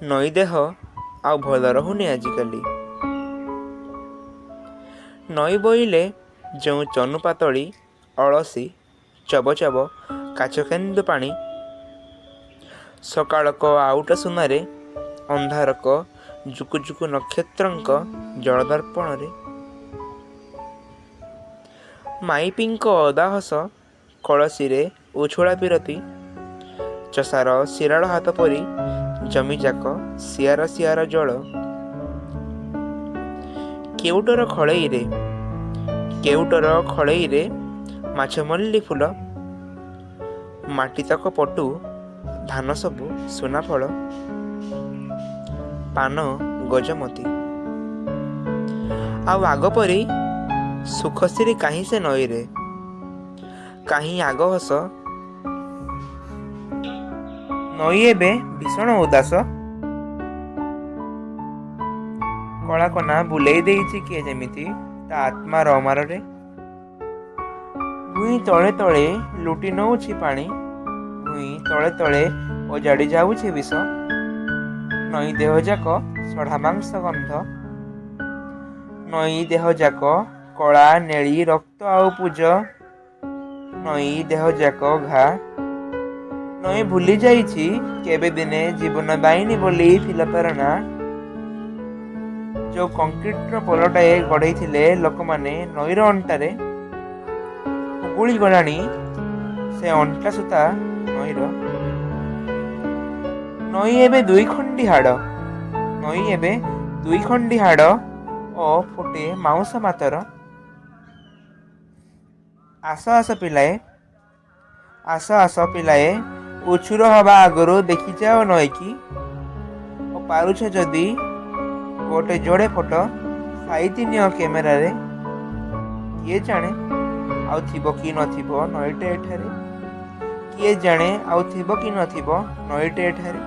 ନଈ ଦେହ ଆଉ ଭଲ ରହୁନି ଆଜିକାଲି। ନଈ ବୋଇଲେ ଯେଉଁ ଚନୁ ପାତଳି, ଅଳସୀ, ଚବଚବ କାଚକେନ୍ଦୁ ପାଣି, ସକାଳକ ଆଉଟ ସୁନାରେ, ଅନ୍ଧାରକ ଜୁକୁଜୁକୁ ନକ୍ଷତ୍ରଙ୍କ ଜଳଦର୍ପଣରେ, ମାଇପିଙ୍କ ଅଦାହସ କଳସୀରେ ଉଛୁଳା ବିରତି, ଚଷାର ଶିରାଳ ହାତ ପରି ଜମିଯାକ ସିଆର ସିଆର ଜଳ, କେଉଟର ଖଳେଇରେ ମାଛମଲ୍ଲି ଫୁଲ, ମାଟିତକ ପଟୁ ଧାନ ସବୁ ସୁନା ଫଳ, ପାନ ଗଜମତି। ଆଉ ଆଗ ପରି ସୁଖସିରି କାହିଁ ସେ ନଈରେ, କାହିଁ ଆଗ ହସ। ନଈ ଏବେ ଭୀଷଣ ଉଦାସ, କଳାକନା ବୁଲେଇ ଦେଇଛି କିଏ ଯେମିତି ତା ଆତ୍ମାର ଅମାରରେ। ଭୂଇଁ ତଳେ ତଳେ ଲୁଟି ନଉଛି ପାଣି, ଭୂଇଁ ତଳେ ତଳେ ଅଜାଡ଼ି ଯାଉଛି ବିଷ। ନଈ ଦେହଯାକ ସଢ଼ା ମାଂସ ଗନ୍ଧ, ନଈ ଦେହଯାକ କଳା ନେଳି ରକ୍ତ ଆଉ ପୂଜ। ନଈ ଦେହଯାକ ଘା, ନଈ ଭୁଲି ଯାଇଛି କେବେ ଦିନେ ଜୀବନ ଦାଇନି ବୋଲି ଥିଲା ତାର ନାଁ। ଯୋଉ କଂକ୍ରିଟର ପୋଲଟାଏ ଗଢ଼େଇଥିଲେ ଲୋକମାନେ ନଈର ଅଣ୍ଟାରେ, ଉଗୁଳି ଗଲାଣି ସେ ଅଣ୍ଟା ସୂତା ନଈର। ନଈ ଏବେ ଦୁଇଖଣ୍ଡି ହାଡ଼ ଓ ଫୁଟେ ମାଉଁସ ମାତର। ଆସ ପିଲାଏ, ଉଛୁର ହବା ଆଗରୁ ଦେଖିଯାଅ ନଈକି, ଓ ପାରୁଛ ଯଦି ଗୋଟେ ଯୋଡ଼େ ଫଟୋ ସାଇତି ନିଅ କ୍ୟାମେରାରେ। କିଏ ଜାଣେ ଆଉ ଥିବ କି ନଥିବ ନଈଟେ ଏଠାରେ, କିଏ ଜାଣେ ଆଉ ଥିବ କି ନଥିବ ନଈଟେ ଏଠାରେ।